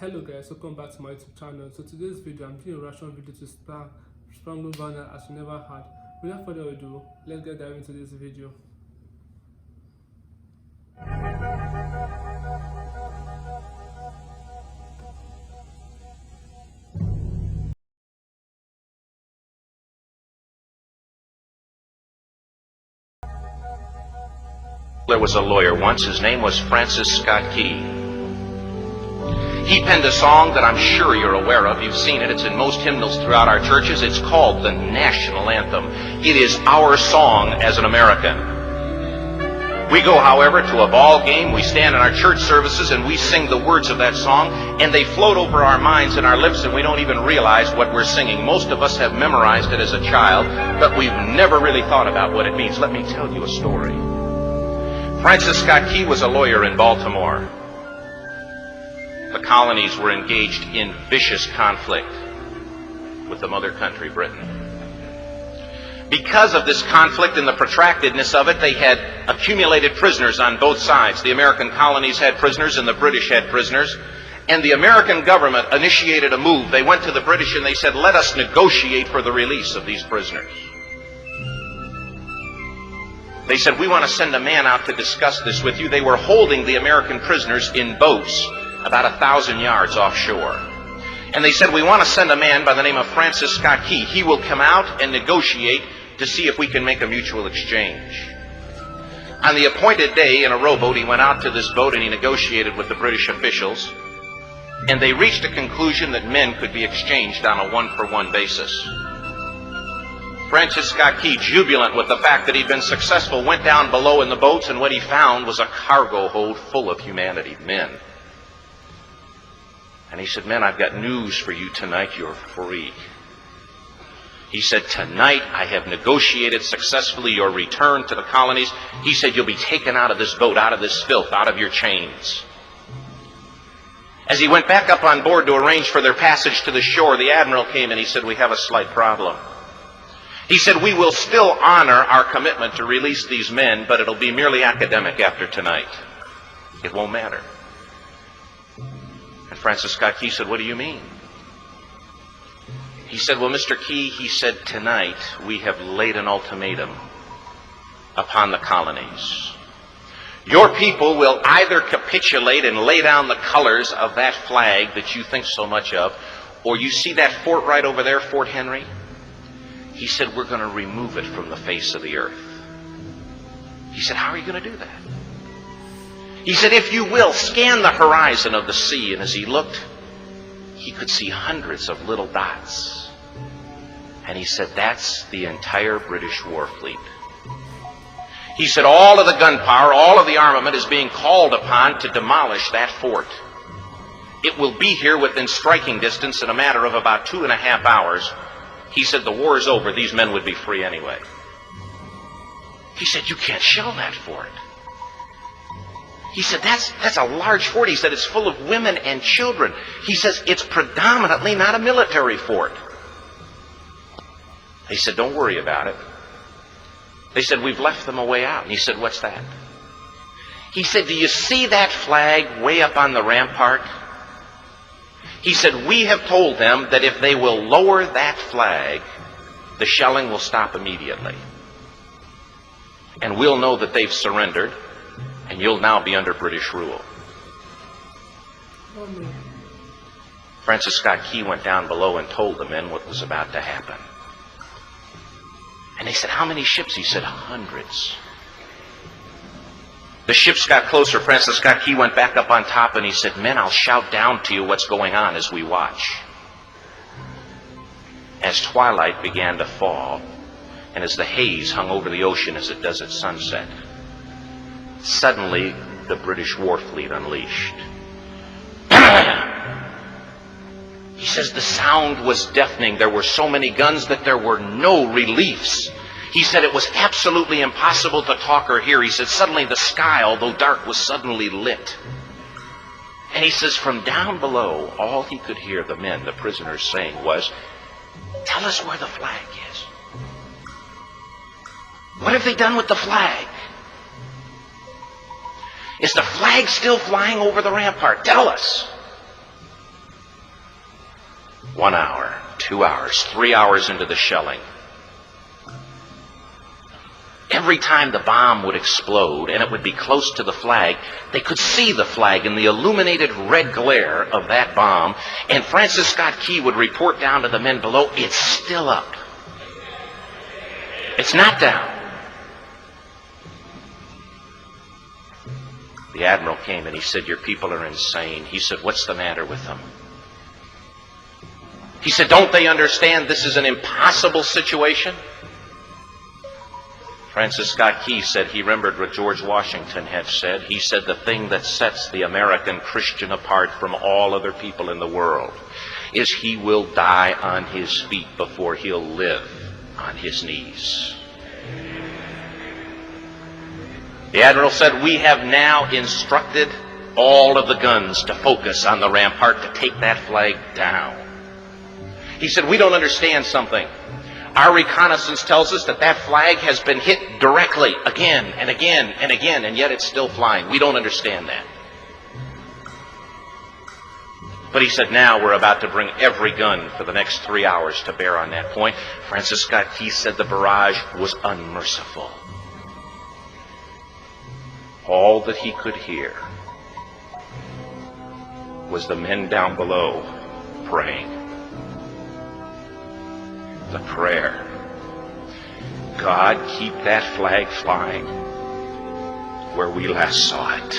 Hello guys, welcome back to my YouTube channel. So today's video, I'm doing a reaction video to Spangled as you never had. Without further ado, let's get dive into this video. There was a lawyer once. His name was Francis Scott Key. He penned a song that I'm sure you're aware of. You've seen it. It's in most hymnals throughout our churches. It's called the national anthem. It is our song as an American. We go, however, to a ball game. We stand in our church services and we sing the words of that song, and they float over our minds and our lips, and we don't even realize what we're singing. Most of us have memorized it as a child, but we've never really thought about what it means. Let me tell you a story. Francis Scott Key was a lawyer in Baltimore. The colonies were engaged in vicious conflict with the mother country, Britain. Because of this conflict and the protractedness of it, they had accumulated prisoners on both sides. The American colonies had prisoners and the British had prisoners. And the American government initiated a move. They went to the British and they said, let us negotiate for the release of these prisoners. They said, we want to send a man out to discuss this with you. They were holding the American prisoners in boats about 1,000 yards offshore. And they said, we want to send a man by the name of Francis Scott Key. He will come out and negotiate to see if we can make a mutual exchange. On the appointed day in a rowboat, he went out to this boat and he negotiated with the British officials. And they reached a conclusion that men could be exchanged on a one-for-one basis. Francis Scott Key, jubilant with the fact that he'd been successful, went down below in the boats, and what he found was a cargo hold full of humanity, men. And he said, men, I've got news for you tonight. You're free. He said, tonight I have negotiated successfully your return to the colonies. He said, you'll be taken out of this boat, out of this filth, out of your chains. As he went back up on board to arrange for their passage to the shore, the admiral came and he said, we have a slight problem. He said, we will still honor our commitment to release these men, but it'll be merely academic after tonight. It won't matter. And Francis Scott Key said, what do you mean? He said, well, Mr. Key, he said, tonight we have laid an ultimatum upon the colonies. Your people will either capitulate and lay down the colors of that flag that you think so much of, or you see that fort right over there, Fort Henry? He said, we're going to remove it from the face of the earth. He said, how are you going to do that? He said, if you will, scan the horizon of the sea. And as he looked, he could see hundreds of little dots. And he said, that's the entire British war fleet. He said, all of the gunpowder, all of the armament is being called upon to demolish that fort. It will be here within striking distance in a matter of about 2.5 hours. He said, the war is over. These men would be free anyway. He said, you can't shell that fort. He said, that's a large fort. He said, it's full of women and children. He says, it's predominantly not a military fort. He said, don't worry about it. They said, we've left them a way out. And he said, what's that? He said, do you see that flag way up on the rampart? He said, we have told them that if they will lower that flag, the shelling will stop immediately. And we'll know that they've surrendered, and you'll now be under British rule. Francis Scott Key went down below and told the men what was about to happen. And they said, how many ships? He said, hundreds. The ships got closer. Francis Scott Key went back up on top and he said, men, I'll shout down to you what's going on as we watch. As twilight began to fall, and as the haze hung over the ocean as it does at sunset, suddenly the British war fleet unleashed. He says the sound was deafening. There were so many guns that there were no reliefs. He said it was absolutely impossible to talk or hear. He said suddenly the sky, although dark, was suddenly lit. And he says from down below, all he could hear the men, the prisoners, saying was, tell us where the flag is. What have they done with the flag? Is the flag still flying over the rampart? Tell us. 1 hour, 2 hours, 3 hours into the shelling. Every time the bomb would explode and it would be close to the flag, they could see the flag in the illuminated red glare of that bomb, and Francis Scott Key would report down to the men below, it's still up. It's not down. The admiral came and he said, your people are insane. He said, what's the matter with them? He said, don't they understand this is an impossible situation? Francis Scott Key said he remembered what George Washington had said. He said the thing that sets the American Christian apart from all other people in the world is he will die on his feet before he'll live on his knees. The admiral said, we have now instructed all of the guns to focus on the rampart to take that flag down. He said, we don't understand something. Our reconnaissance tells us that that flag has been hit directly again and again and again, and yet it's still flying. We don't understand that. But he said, now we're about to bring every gun for the next 3 hours to bear on that point. Francis Scott Key said the barrage was unmerciful. All that he could hear was the men down below praying. The prayer, God, keep that flag flying where we last saw it.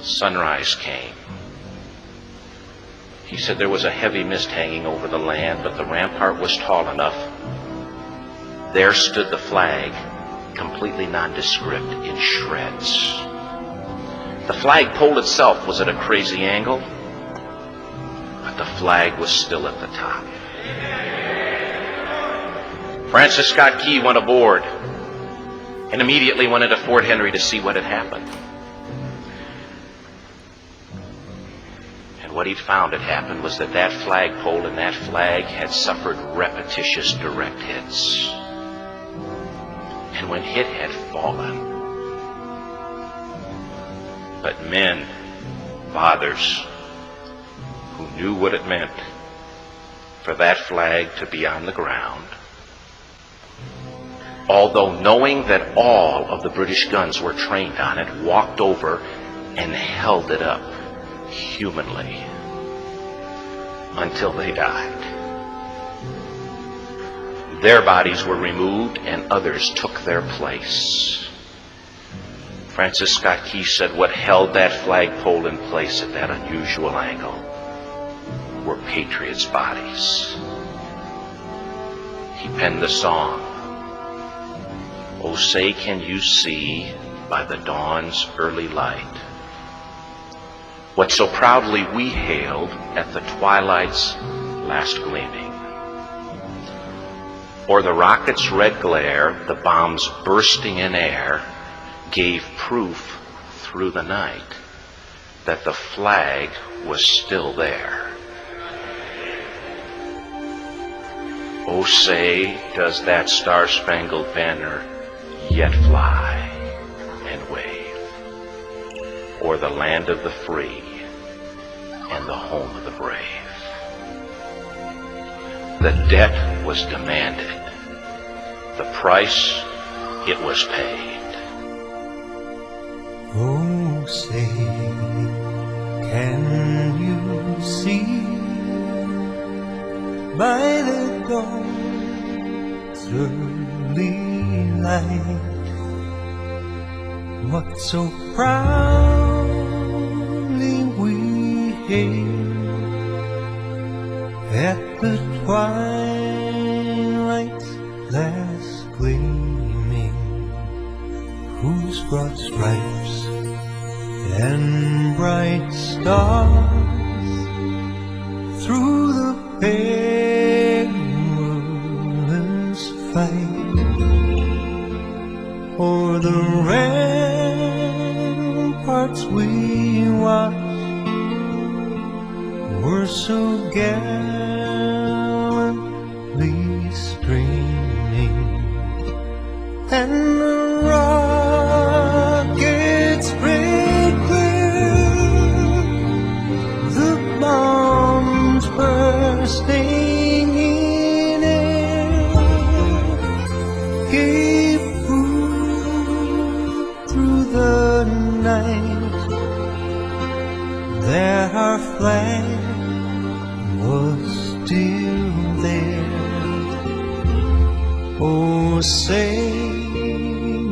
Sunrise came. He said there was a heavy mist hanging over the land, but the rampart was tall enough. There stood the flag, completely nondescript, in shreds. The flagpole itself was at a crazy angle, but the flag was still at the top. Francis Scott Key went aboard and immediately went into Fort Henry to see what had happened. And what he'd found had happened was that that flagpole and that flag had suffered repetitious direct hits. And when it had fallen, but men, fathers, who knew what it meant for that flag to be on the ground, although knowing that all of the British guns were trained on it, walked over and held it up humanly until they died. Their bodies were removed and others took their place. Francis Scott Key said what held that flagpole in place at that unusual angle were patriots' bodies. He penned the song, "Oh, say can you see by the dawn's early light what so proudly we hailed at the twilight's last gleaming? Or the rocket's red glare, the bombs bursting in air, gave proof through the night that the flag was still there. Oh, say, does that star-spangled banner yet fly and wave o'er the land of the free and the home of the brave? The debt was demanded. The price, it was paid. Oh, say, can you see by the dawn's early light what so proudly we hailed at the twilight's last gleaming, whose broad stripes and bright stars through the perilous fight o'er the ramparts we watched were so gallantly streaming, and the rockets sprayed clear our flag was still there. Oh, say,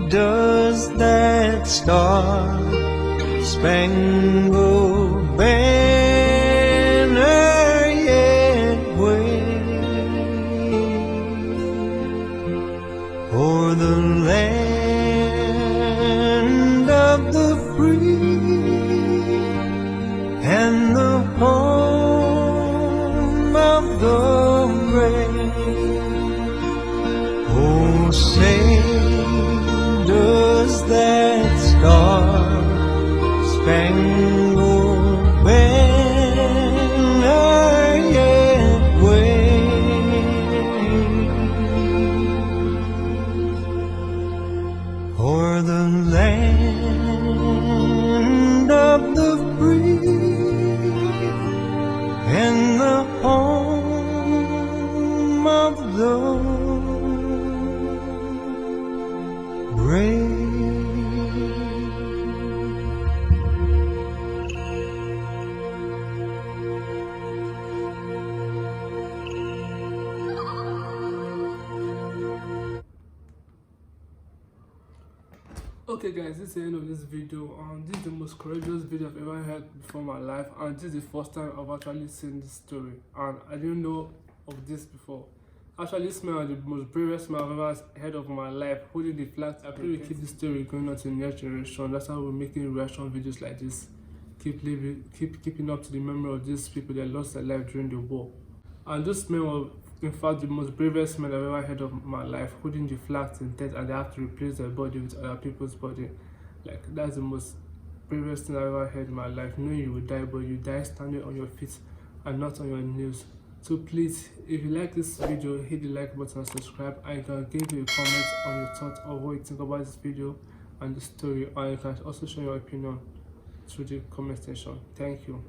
does that star-spangled banner yet wave o'er the land of the free and the home of the brave? Oh, say, does that star-spangled banner yet wave o'er the land of the free and the home of the brave? Okay guys, this is the end of this video. This is the most courageous video I've ever heard before in my life, and this is the first time I've actually seen this story, and I didn't know of this before. Actually, this man is the most bravest man I've ever heard of in my life, holding the flag. I pray we keep this story going on to the next generation. That's how we're making reaction videos like this. Keeping up to the memory of these people that lost their life during the war. And this man was, in fact, the most bravest man I've ever heard of in my life, holding the flags in death, and they have to replace their body with other people's body. Like, that's the most bravest thing I've ever heard in my life. Knowing you will die, but you die standing on your feet and not on your knees. So please, if you like this video, hit the like button and subscribe, and you can give me a comment on your thoughts or what you think about this video and the story, and you can also share your opinion through the comment section. Thank you.